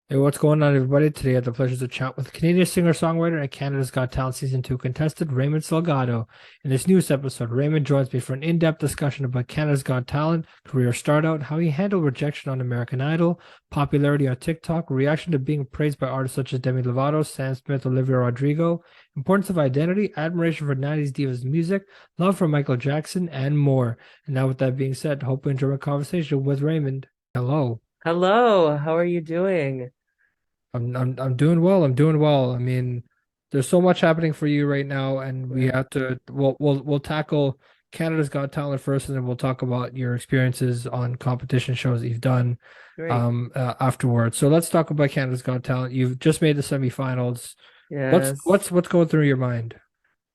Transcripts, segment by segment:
Hey, what's going on, everybody? Today, I have the pleasure to chat with Canadian singer-songwriter and Canada's Got Talent Season 2 contestant Raymond Salgado. In this news episode, Raymond joins me for an in-depth discussion about Canada's Got Talent, career start-out, how he handled rejection on American Idol, popularity on TikTok, reaction to being praised by artists such as Demi Lovato, Sam Smith, Olivia Rodrigo, importance of identity, admiration for 90s divas music, love for Michael Jackson, and more. And now, with that being said, hope you enjoy my conversation with Raymond. Hello. Hello, how are you doing? I'm doing well. I'm doing well. I mean, there's so much happening for you right now, and we Right, have to we'll tackle Canada's Got Talent first, and then we'll talk about your experiences on competition shows that you've done great. afterwards. So let's talk about Canada's Got Talent. You've just made the semifinals. What's Yes. what's what's going through your mind?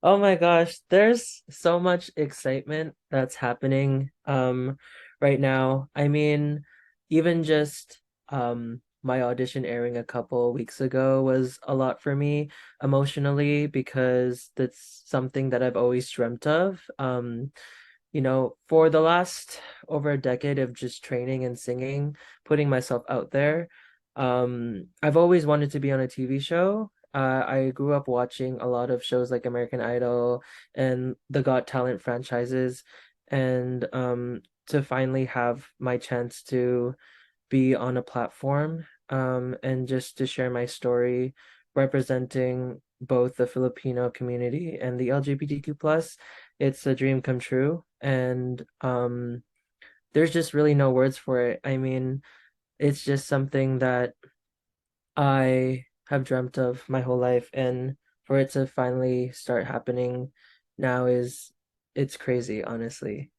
Oh my gosh, there's so much excitement that's happening right now. I mean, even just my audition airing a couple weeks ago was a lot for me emotionally because that's something that I've always dreamt of. For the last over a decade of just training and singing, putting myself out there, I've always wanted to be on a TV show. I grew up watching a lot of shows like American Idol and the Got Talent franchises, and to finally have my chance to be on a platform, and just to share my story representing both the Filipino community and the LGBTQ plus, it's a dream come true. And there's just really no words for it. I mean, it's just something that I have dreamt of my whole life, and for it to finally start happening now is it's crazy, honestly.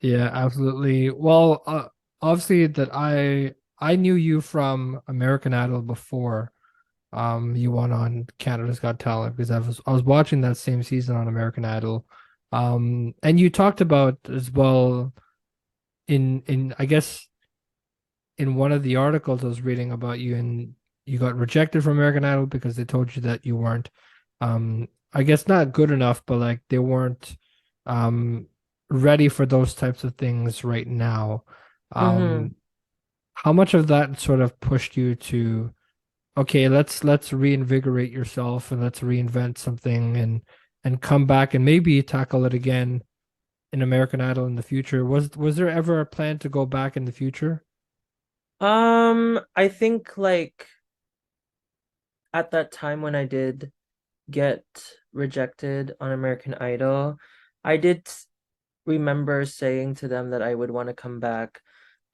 Yeah, absolutely. Well, obviously that I knew you from American Idol before. You won on Canada's Got Talent because I was watching that same season on American Idol. And you talked about as well in I guess in one of the articles I was reading about you, and you got rejected from American Idol because they told you that you weren't I guess not good enough, but like they weren't um ready for those types of things right now. Mm-hmm. Um, how much of that sort of pushed you to, okay, let's reinvigorate yourself and let's reinvent something and come back and maybe tackle it again in American Idol in the future. Was there ever a plan to go back in the future? I think like at that time when I did get rejected on American Idol, I did remember saying to them that I would want to come back.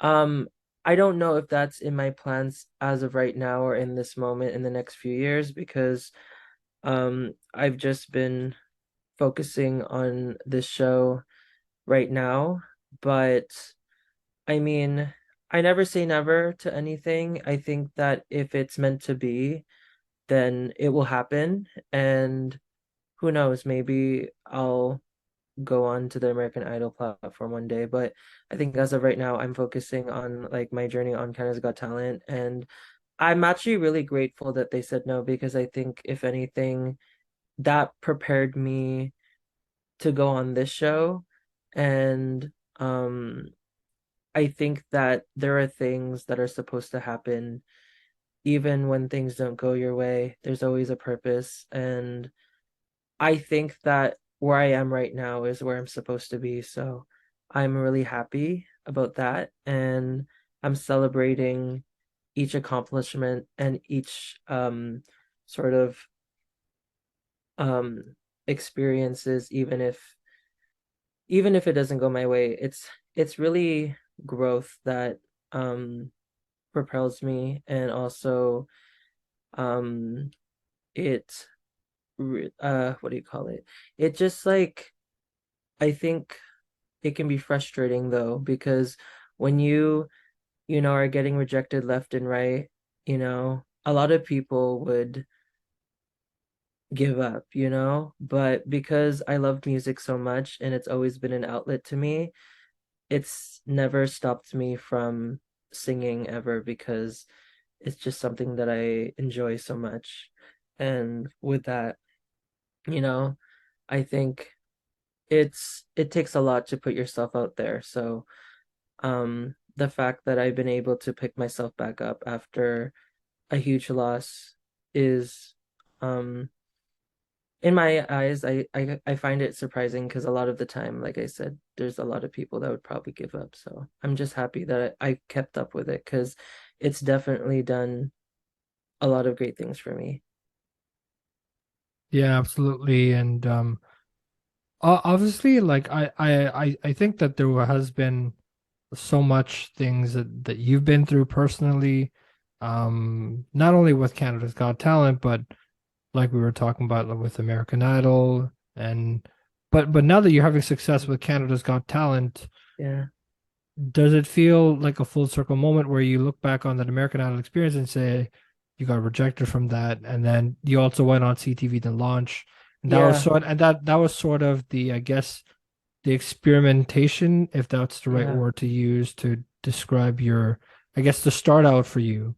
Um, I don't know if that's in my plans as of right now or in this moment in the next few years because I've just been focusing on this show right now. But I mean, I never say never to anything. I think that if it's meant to be, then it will happen. And who knows, maybe I'll go on to the American Idol platform one day. But I think as of right now, I'm focusing on like my journey on Canada's Got Talent. And I'm actually really grateful that they said no because I think if anything, that prepared me to go on this show. And I think that there are things that are supposed to happen even when things don't go your way. There's always a purpose. And I think that where I am right now is where I'm supposed to be. So I'm really happy about that. And I'm celebrating each accomplishment and each sort of um experiences, even if it doesn't go my way. It's really growth that um propels me, and also um it what do you call it? It just like I think it can be frustrating though because when you are getting rejected left and right, a lot of people would give up, but because I love music so much and it's always been an outlet to me, it's never stopped me from singing ever because it's just something that I enjoy so much. And with that, you know, I think it takes a lot to put yourself out there. So the fact that I've been able to pick myself back up after a huge loss is um in my eyes, I find it surprising because a lot of the time, like I said, there's a lot of people that would probably give up. So I'm just happy that I kept up with it because it's definitely done a lot of great things for me. Yeah, absolutely. And obviously, like I think that there has been so much things that you've been through personally, not only with Canada's Got Talent, but like we were talking about like, with American Idol, and but now that you're having success with Canada's Got Talent, Yeah. does it feel like a full circle moment where you look back on that American Idol experience and say you got rejected from that, and then you also went on CTV to launch, and Yeah. that was sort of the, I guess, the experimentation, if that's the right Yeah. word to use to describe your, I guess, the start out for you,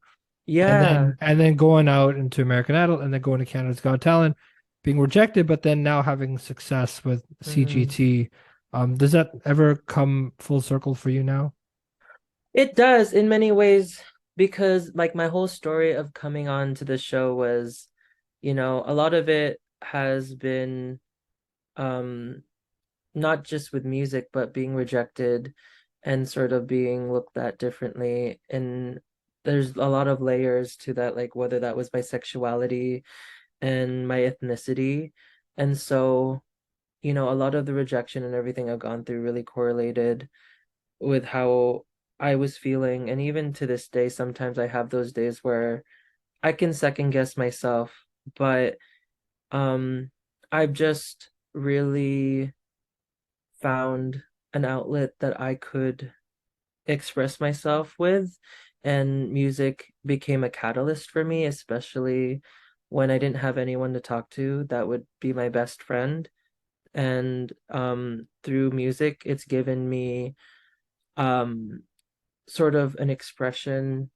Yeah. and then going out into American Idol, and then going to Canada's Got Talent, being rejected, but then now having success with Mhm. CGT. Does that ever come full circle for you now? It does in many ways because like my whole story of coming on to the show was, a lot of it has been um not just with music, but being rejected and sort of being looked at differently. And there's a lot of layers to that, like whether that was my sexuality and my ethnicity. And so, a lot of the rejection and everything I've gone through really correlated with how I was feeling. And even to this day, sometimes I have those days where I can second guess myself, but um I've just really found an outlet that I could express myself with, and music became a catalyst for me, especially when I didn't have anyone to talk to that would be my best friend. And through music, it's given me um sort of an expression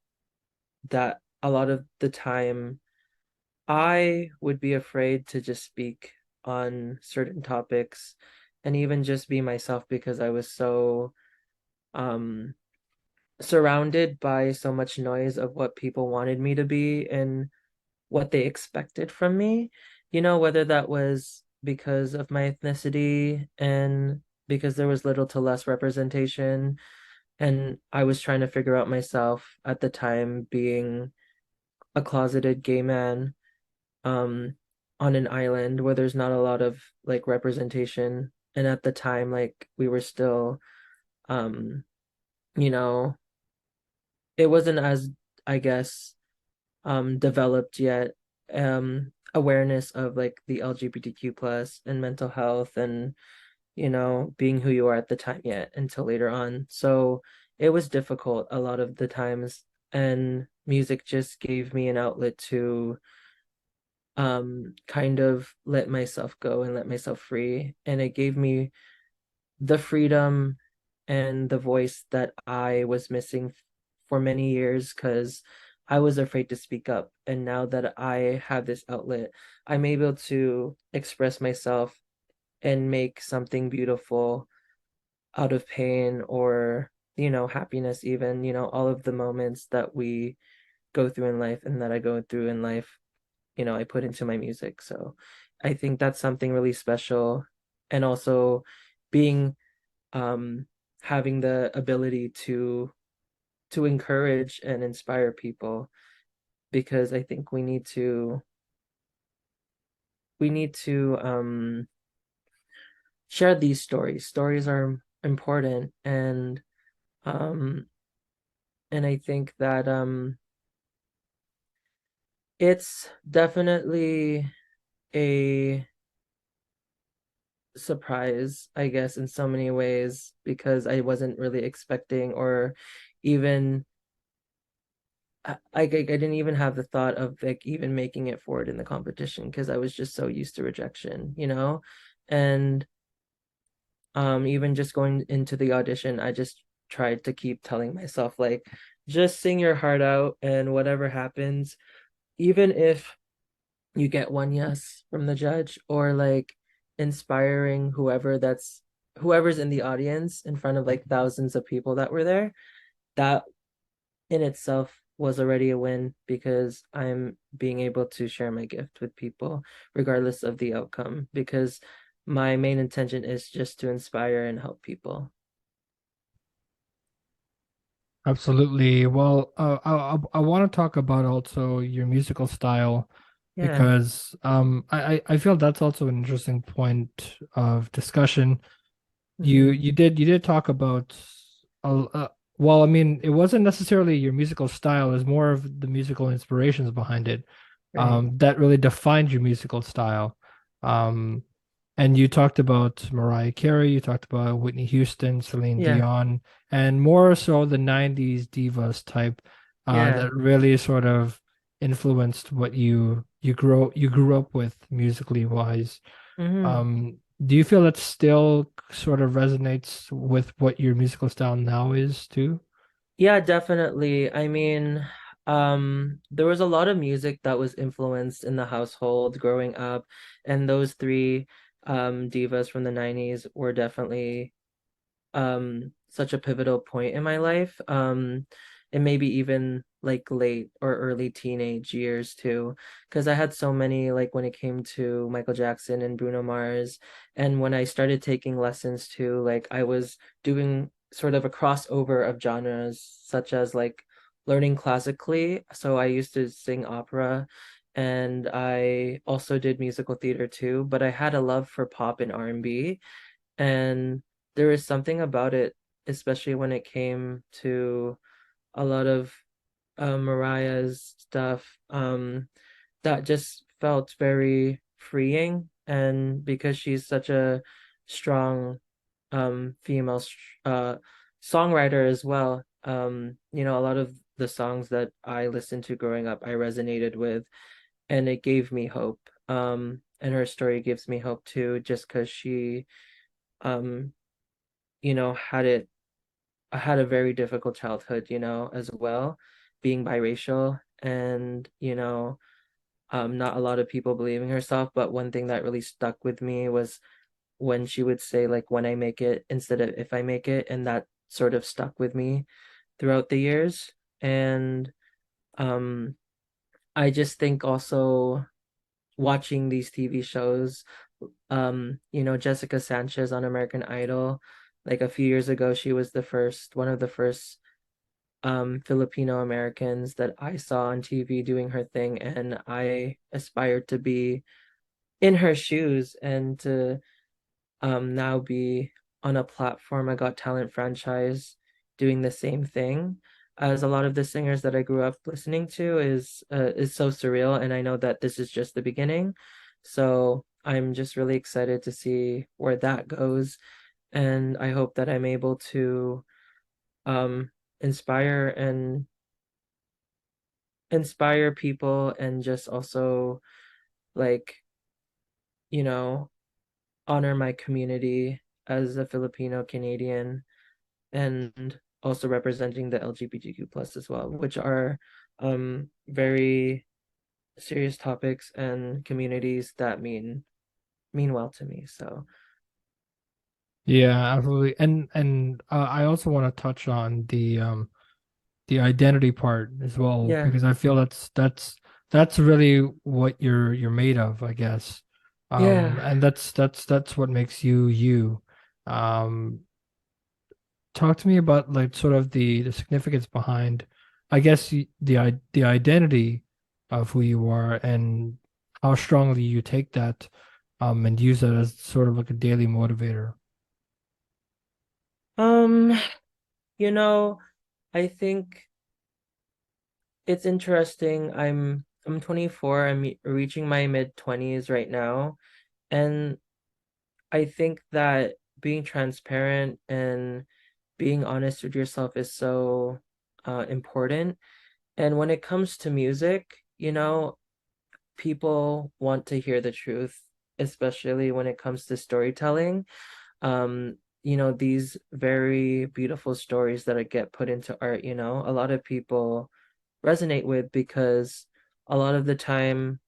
that a lot of the time I would be afraid to just speak on certain topics and even just be myself because I was so um surrounded by so much noise of what people wanted me to be and what they expected from me, whether that was because of my ethnicity and because there was little to less representation. And I was trying to figure out myself at the time being a closeted gay man um on an island where there's not a lot of like representation. And at the time, like we were still um, you know, it wasn't as, I guess, developed yet, awareness of like the LGBTQ plus and mental health and being who you are at the time yet until later on. So it was difficult a lot of the times, and music just gave me an outlet to kind of let myself go and let myself free, and it gave me the freedom and the voice that I was missing for many years because I was afraid to speak up. And now that I have this outlet, I'm able to express myself and make something beautiful out of pain or, happiness, even, all of the moments that we go through in life and that I go through in life, I put into my music. So I think that's something really special. And also being um having the ability to encourage and inspire people because I think we need to share these stories. Stories are important, um and I think that it's definitely a surprise, I guess, in so many ways because I wasn't really expecting or even I didn't even have the thought of like even making it forward in the competition because I was just so used to rejection. And even just going into the audition, I just tried to keep telling myself like just sing your heart out and whatever happens, even if you get one yes from the judge or like inspiring whoever's in the audience in front of like thousands of people that were there, that in itself was already a win because I'm being able to share my gift with people regardless of the outcome because my main intention is just to inspire and help people. Absolutely. Well, I want to talk about also your musical style Yeah. because I feel that's also an interesting point of discussion. Mm-hmm. You did talk about well, I mean, it wasn't necessarily your musical style, it was more of the musical inspirations behind it Right. that really defined your musical style. Um, and you talked about Mariah Carey, you talked about Whitney Houston, Celine Yeah. Dion, and more so the 90s divas type Yeah. that really sort of influenced what you grew up with musically wise. Mm-hmm. Do you feel that still sort of resonates with what your musical style now is too? Yeah, definitely. I mean, there was a lot of music that was influenced in the household growing up, and those three divas from the 90s were definitely such a pivotal point in my life. And maybe even like late or early teenage years too, because I had so many like when it came to Michael Jackson and Bruno Mars, and when I started taking lessons too, like I was doing sort of a crossover of genres, such as like learning classically. So I used to sing opera. And I also did musical theater too, but I had a love for pop and R&B, and there was something about it, especially when it came to a lot of Mariah's stuff, that just felt very freeing. And because she's such a strong female songwriter as well, a lot of the songs that I listened to growing up, I resonated with, and it gave me hope. And her story gives me hope too, just because she um had it I had a very difficult childhood, as well, being biracial and, not a lot of people believing herself. But one thing that really stuck with me was when she would say like when I make it instead of if I make it, and that sort of stuck with me throughout the years. And um I just think also watching these TV shows, Jessica Sanchez on American Idol, like a few years ago, she was one of the first Filipino Americans that I saw on TV doing her thing, and I aspired to be in her shoes and to now be on a platform, a Got Talent franchise, doing the same thing as a lot of the singers that I grew up listening to is so surreal, and I know that this is just the beginning. So I'm just really excited to see where that goes, and I hope that I'm able to um inspire and inspire people, and just also like, you know, honor my community as a Filipino Canadian, and also representing the LGBTQ plus as well, which are very serious topics and communities that mean well to me. So Yeah, absolutely. And I also want to touch on the identity part as well yeah. because I feel that's really what you're made of, I guess. Yeah. And that's what makes you you. Um, Talk to me about like sort of the significance behind, I guess the identity of who you are and how strongly you take that and use that as sort of like a daily motivator. Um, you know, I think it's interesting. I'm 24. I'm reaching my mid 20s right now, and I think that being transparent and being honest with yourself is so important. And when it comes to music, people want to hear the truth, especially when it comes to storytelling. These very beautiful stories that get put into art, a lot of people resonate with, because a lot of the time,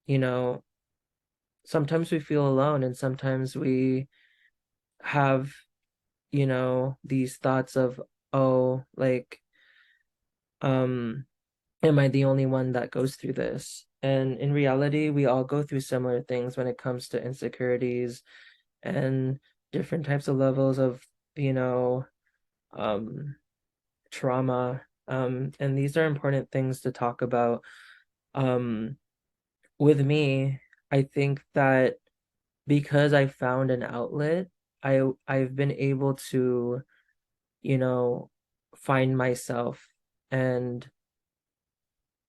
you know, sometimes we feel alone, and sometimes we have, these thoughts of, oh, like, Um, am I the only one that goes through this? And in reality, we all go through similar things when it comes to insecurities and different types of levels of, you know, um, trauma. And these are important things to talk about. Um, with me, I think that because I found an outlet, I've been able to, you know, find myself and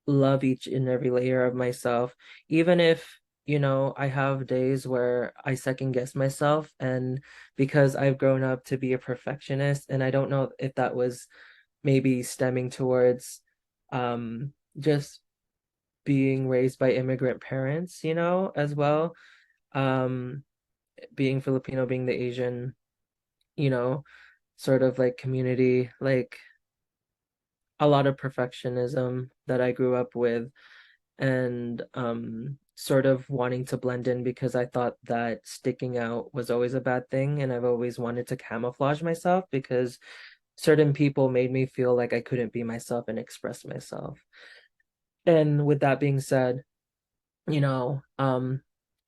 love each and every layer of myself, even if, I have days where I second guess myself. And because I've grown up to be a perfectionist, and I don't know if that was maybe stemming towards just being raised by immigrant parents, as well. Um, being Filipino, being the Asian, you know, sort of like community, like a lot of perfectionism that I grew up with, and sort of wanting to blend in because I thought that sticking out was always a bad thing, and I've always wanted to camouflage myself because certain people made me feel like I couldn't be myself and express myself. And with that being said, you know,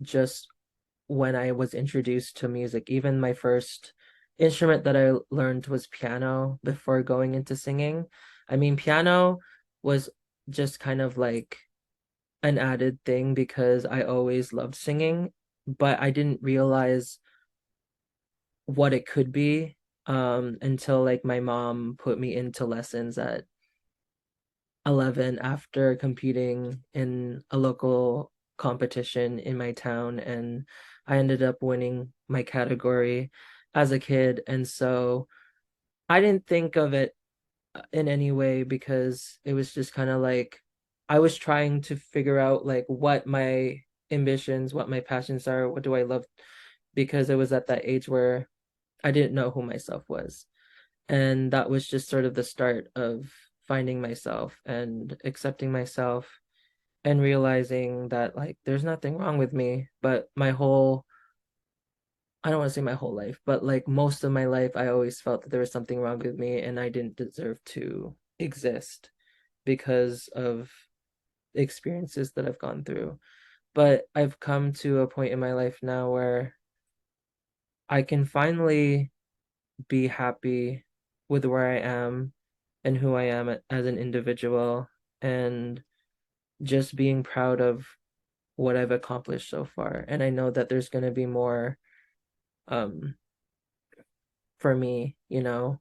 just when I was introduced to music, even my first instrument that I learned was piano before going into singing. I mean, piano was just kind of like an added thing because I always loved singing, but I didn't realize what it could be until like my mom put me into lessons at 11 after competing in a local competition in my town, and I ended up winning my category as a kid. And so I didn't think of it in any way because it was just kind of like I was trying to figure out like what my ambitions, what my passions are, what do I love, because it was at that age where I didn't know who myself was. And that was just sort of the start of finding myself and accepting myself and realizing that like there's nothing wrong with me, but I don't want to say my whole life, but like most of my life, I always felt that there was something wrong with me and I didn't deserve to exist because of experiences that I've gone through. But I've come to a point in my life now where I can finally be happy with where I am and who I am as an individual, and just being proud of what I've accomplished so far. And I know that there's going to be more um for me, in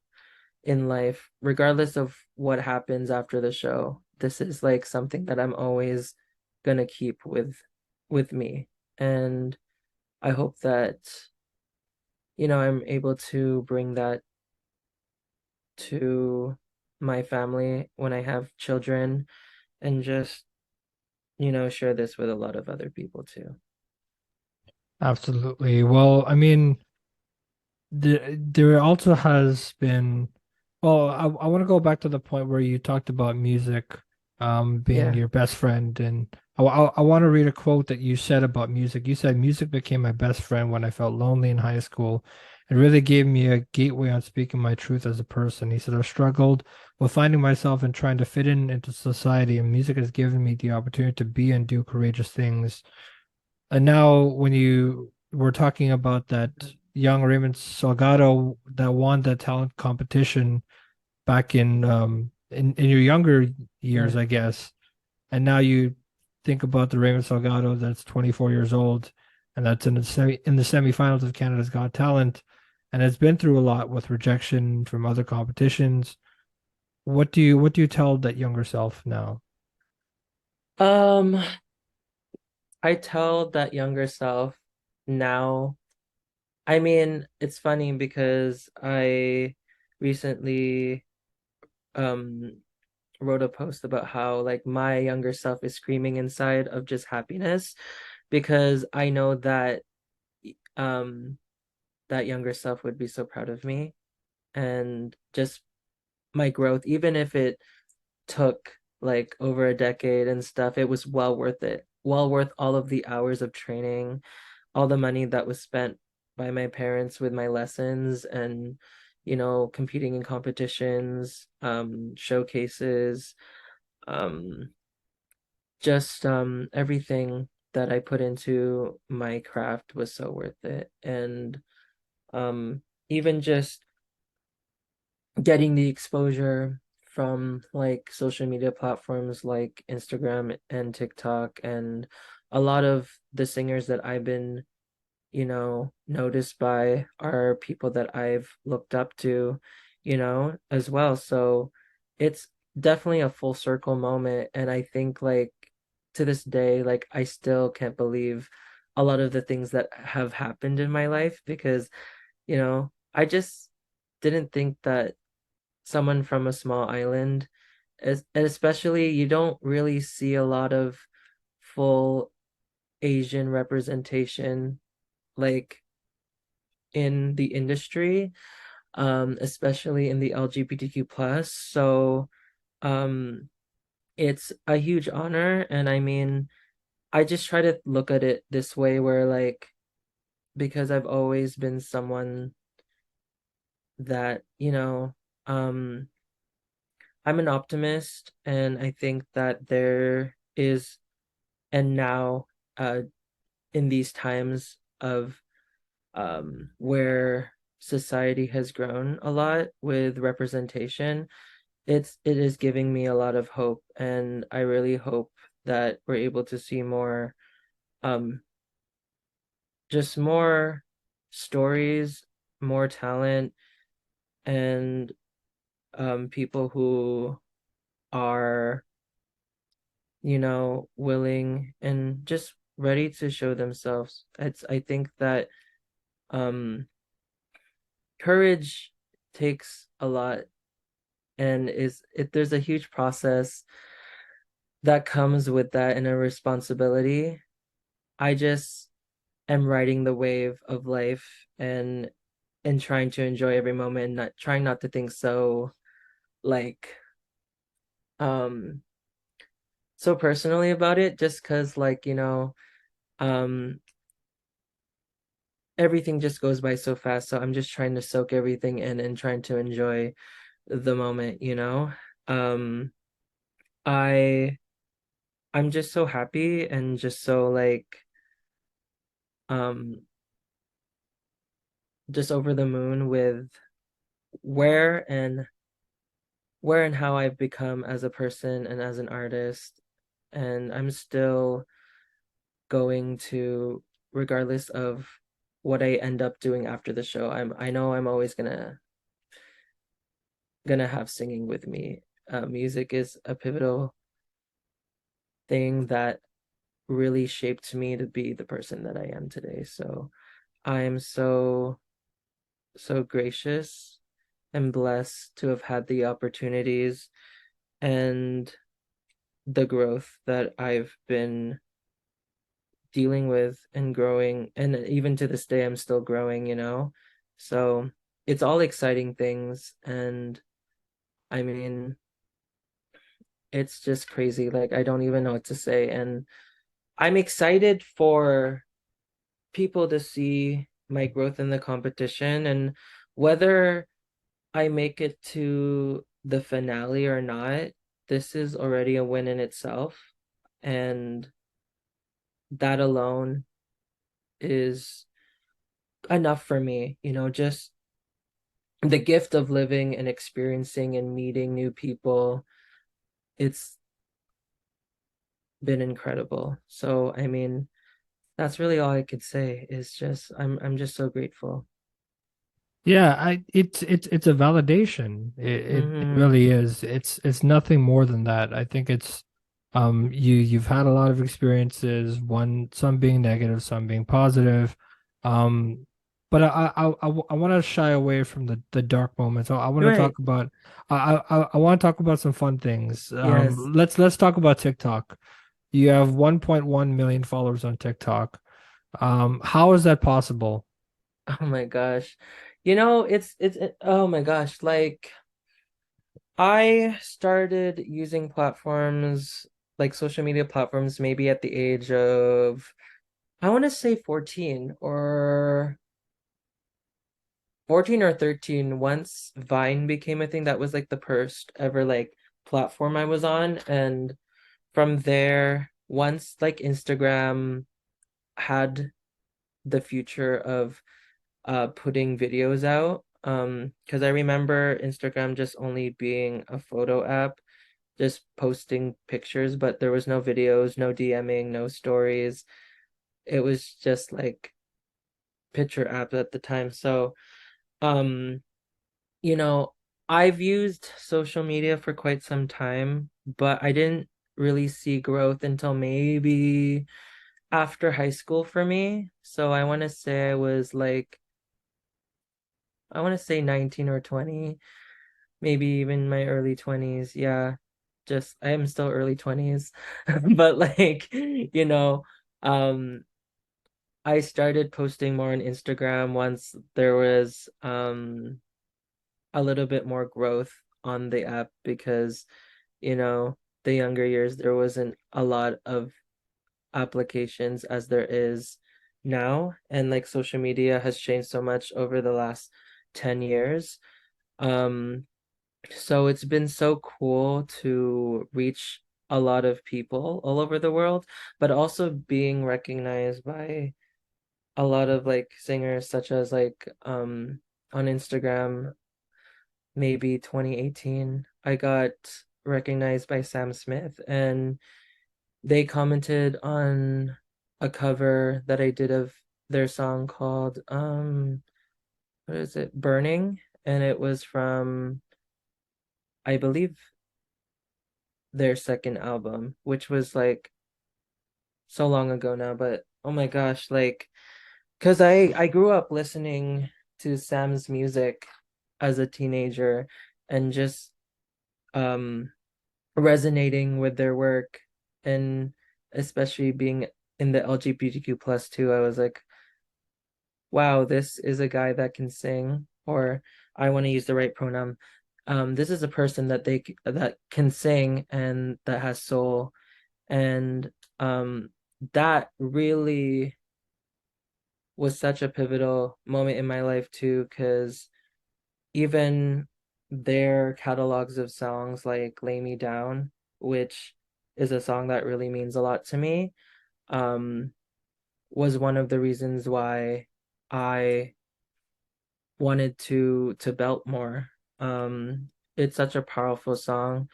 life, regardless of what happens after the show. This is like something that I'm always gonna keep with me. And I hope that, I'm able to bring that to my family when I have children, and just, share this with a lot of other people too. Absolutely. Well, I mean, there also has been, well, I want to go back to the point where you talked about music being Yeah. your best friend, and I want to read a quote that you said about music. You said music became my best friend when I felt lonely in high school. It really gave me a gateway on speaking my truth as a person. He said, I've struggled with finding myself and trying to fit in into society, and music has given me the opportunity to be and do courageous things. And now, when you were talking about that young Raymond Salgado that won the talent competition back in your younger years, Yeah. I guess, and now you think about the Raymond Salgado that's 24 years old and that's in the semifinals of Canada's Got Talent, and has been through a lot with rejection from other competitions. What do you tell that younger self now? Um, I tell that younger self now. I mean, it's funny because I recently um wrote a post about how like my younger self is screaming inside of just happiness, because I know that um that younger self would be so proud of me, and just my growth, even if it took like over a decade and stuff, it was well worth it. Well worth all of the hours of training, all the money that was spent by my parents with my lessons, and competing in competitions, showcases, um, just everything that I put into my craft was so worth it. And um, even just getting the exposure from like social media platforms like Instagram and TikTok, and a lot of the singers that I've been, noticed by are people that I've looked up to, as well. So it's definitely a full circle moment. And I think like to this day, like I still can't believe a lot of the things that have happened in my life because, I just didn't think that someone from a small island, and especially you don't really see a lot of full Asian representation like in the industry, especially in the LGBTQ plus. So um it's a huge honor. And I mean, I just try to look at it this way where like because I've always been someone that, I'm an optimist, and I think that there is, and now uh in these times of where society has grown a lot with representation, it is giving me a lot of hope, and I really hope that we're able to see more, um just more stories, more talent, and people who are, willing and just ready to show themselves. I think that um courage takes a lot, and there's a huge process that comes with that, and a responsibility. I just am riding the wave of life, and trying to enjoy every moment, and not trying not to think like um so personally about it, just because like um everything just goes by so fast. So I'm just trying to soak everything in and trying to enjoy the moment. um I I'm just so happy and just so like um just over the moon with where and where and how I've become as a person and as an artist. And I'm still going to, regardless of what I end up doing after the show, I know I'm always gonna have singing with me. Music is a pivotal thing that really shaped me to be the person that I am today. So I'm so gracious and blessed to have had the opportunities and the growth that I've been dealing with and growing. And even to this day, I'm still growing. So it's all exciting things. And I mean, it's just crazy. Like, I don't even know what to say. And I'm excited for people to see my growth in the competition, and whether I make it to the finale or not, this is already a win in itself. And that alone is enough for me, just the gift of living and experiencing and meeting new people. It's been incredible. So, I mean, that's really all I could say is just I'm just so grateful. Yeah, it's a validation. It Mm-hmm. really is. It's nothing more than that. I think it's you've had a lot of experiences, one some being negative, some being positive. Um but I want to shy away from the dark moments. I want to Right. talk about I want to talk about some fun things. Yes. Let's talk about TikTok. You have 1.1 million followers on TikTok. How is that possible? Oh my gosh. Oh my gosh, like I started using platforms like social media platforms maybe at the age of, I want to say 14, 14 or 13, once Vine became a thing. That was like the first ever like platform I was on. And from there, once like Instagram had the future of putting videos out, because I remember Instagram just only being a photo app, just posting pictures, but there was no videos, no DMing, no stories. It was just like picture app at the time. So um you know, I've used social media for quite some time, but I didn't really see growth until maybe after high school for me. So I want to say I was like, I want to say 19 or 20, maybe even my early 20s. Yeah, just I am still early 20s. But like, um, I started posting more on Instagram once there was a little bit more growth on the app because, you know, the younger years, there wasn't a lot of applications as there is now. And like social media has changed so much over the last 10 years. Um, so it's been so cool to reach a lot of people all over the world, but also being recognized by a lot of like singers such as like on Instagram maybe 2018, I got recognized by Sam Smith, and they commented on a cover that I did of their song called what is it? Burning, and it was from, I believe, their second album, which was like so long ago now, but oh my gosh, like, because I grew up listening to Sam's music as a teenager and just um resonating with their work, and especially being in the LGBTQ plus too. I was like, wow, this is a guy that can sing, or I want to use the right pronoun. This is a person that can sing and that has soul, and that really was such a pivotal moment in my life too, because even their catalogs of songs like Lay Me Down, which is a song that really means a lot to me, um, was one of the reasons why I wanted to belt more. It's such a powerful song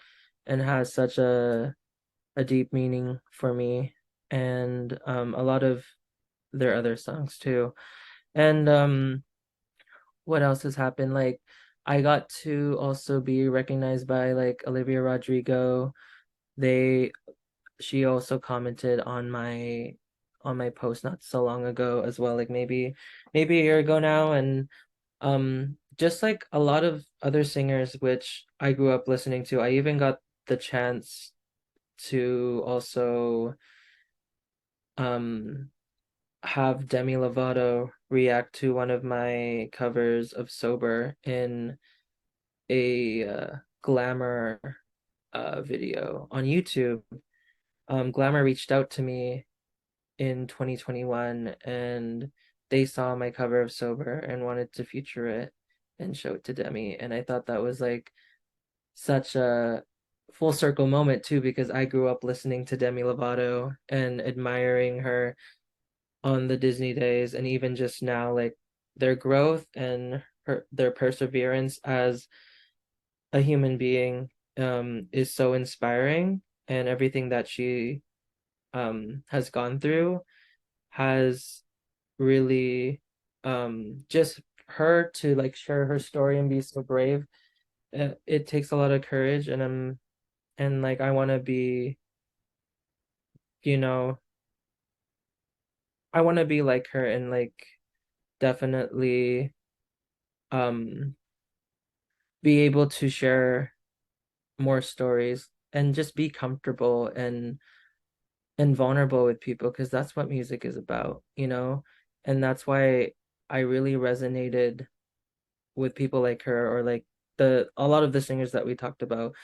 and has such a deep meaning for me, and a lot of their other songs too. And what else has happened? Like I got to also be recognized by like Olivia Rodrigo. They She also commented on my post not so long ago as well, like maybe a year ago now, and just like a lot of other singers which I grew up listening to. I even got the chance to also um have Demi Lovato react to one of my covers of Sober in a Glamour video on YouTube. Glamour reached out to me in 2021, and they saw my cover of Sober and wanted to feature it and show it to Demi. And I thought that was like such a full circle moment too, because I grew up listening to Demi Lovato and admiring her on the Disney days, and even just now, like their growth and their perseverance as a human being is so inspiring, and everything that she has gone through has really just her to like share her story and be so brave. It takes a lot of courage, and like I want to be, you know, I want to be like her, and like definitely um be able to share more stories and just be comfortable and vulnerable with people, because that's what music is about, you know? And that's why I really resonated with people like her, or like the a lot of the singers that we talked about.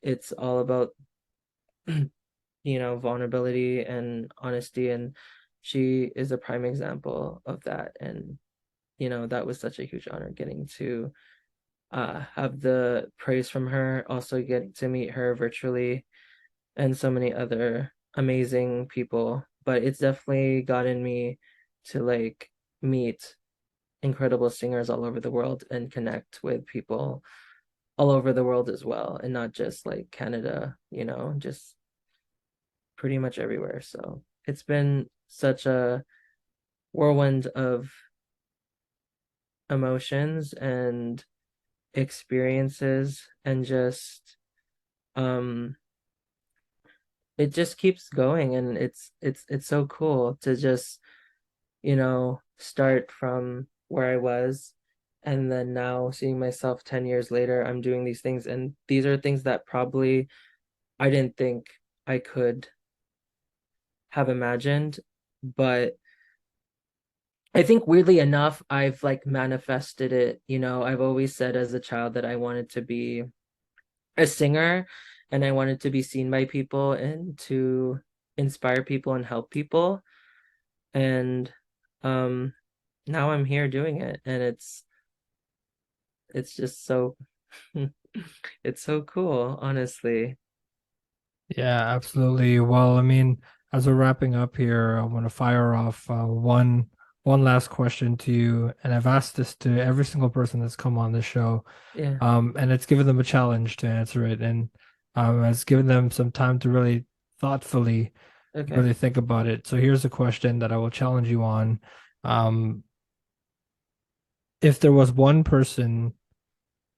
It's all about vulnerability and honesty, and she is a prime example of that. And that was such a huge honor getting to have the praise from her, also getting to meet her virtually and so many other amazing people. But it's definitely gotten me to like meet incredible singers all over the world and connect with people all over the world as well, and not just like Canada, just pretty much everywhere. So it's been such a whirlwind of emotions and experiences, and just um it just keeps going, and it's so cool to just start from where I was, and then now seeing myself 10 years later, I'm doing these things, and these are things that probably I didn't think I could have imagined. But I think weirdly enough, I've like manifested it. I've always said as a child that I wanted to be a singer, and I wanted to be seen by people and to inspire people and help people. And um now I'm here doing it, and it's just so it's so cool, honestly. Yeah, absolutely. Well, I mean, as we're wrapping up here, I want to fire off one last question to you, and I've asked this to every single person that's come on the show, Yeah. and it's given them a challenge to answer it, and it's given them some time to really thoughtfully Okay. really think about it. So here's a question that I will challenge you on. Um, if there was one person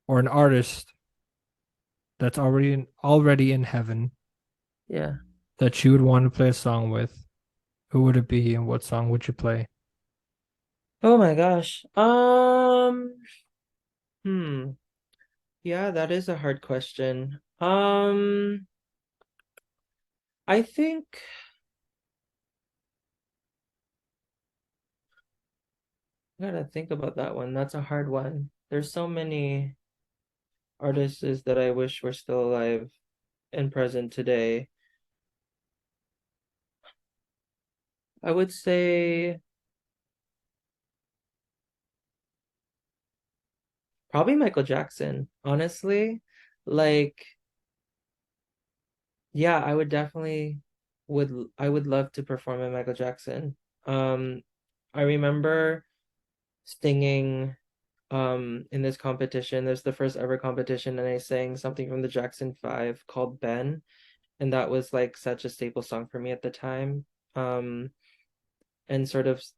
or an artist that's already in heaven Yeah. that you would want to play a song with, who would it be and what song would you play? Oh my gosh. Hmm. Yeah, that is a hard question. I think I gotta think about that one. That's a hard one. There's so many artists that I wish were still alive and present today. I would say probably Michael Jackson, honestly. Like, yeah, I would love to perform with Michael Jackson. Um, I remember singing in this competition. There's the first ever competition, and I sang something from the Jackson 5 called Ben, and that was like such a staple song for me at the time. And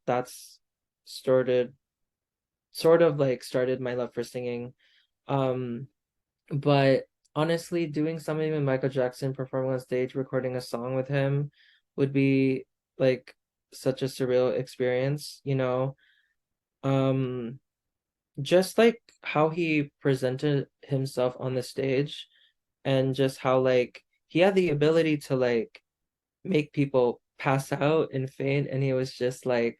that's started started my love for singing. Um, but honestly, doing something with Michael Jackson, performing on stage, recording a song with him would be like such a surreal experience. Um, just like how he presented himself on the stage, and just how like he had the ability to like make people pass out and faint, and he was just like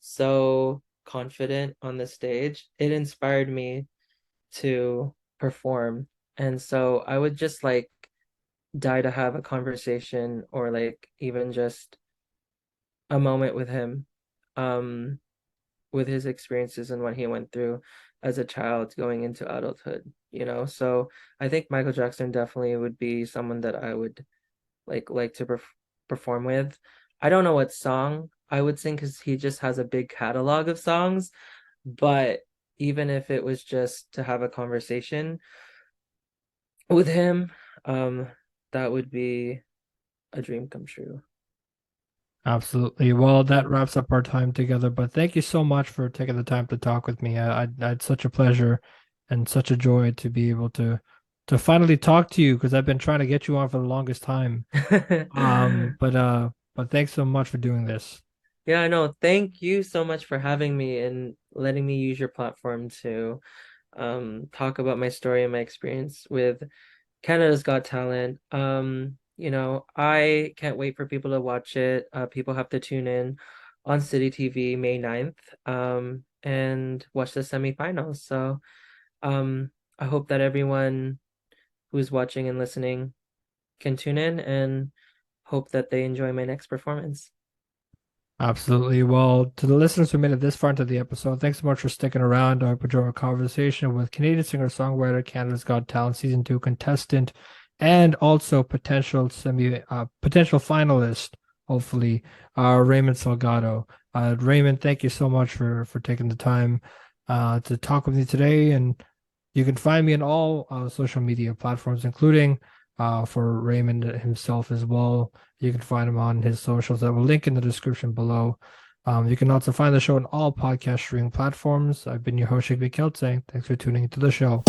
so confident on the stage. It inspired me to perform. And so I would just like die to have a conversation, or like even just a moment with him, um, with his experiences and what he went through as a child going into adulthood. So I think Michael Jackson definitely would be someone that I would like to perform with. I don't know what song I would sing because he just has a big catalog of songs, but even if it was just to have a conversation with him, um, that would be a dream come true. Absolutely. Well, that wraps up our time together, but thank you so much for taking the time to talk with me. I had such a pleasure and such a joy to be able to finally talk to you because I've been trying to get you on for the longest time. But thanks so much for doing this. Yeah, no, thank you so much for having me and letting me use your platform to talk about my story and my experience with Canada's Got Talent. I can't wait for people to watch it. People have to tune in on City TV May 9th, and watch the semifinals. So I hope that everyone who's watching and listening can tune in, and hope that they enjoy my next performance. Absolutely. Well, to the listeners who made it this far into the episode, thanks so much for sticking around. I hope you enjoyed our conversation with Canadian singer-songwriter, Canada's Got Talent Season 2 contestant, and also potential finalist, hopefully, Raymond Salgado. Raymond, thank you so much for taking the time to talk with me today. And you can find me on all social media platforms, including for Raymond himself as well. You can find him on his socials that will link in the description below. You can also find the show on all podcast streaming platforms. I've been your host, Jigme Kelsang. Thanks for tuning into the show.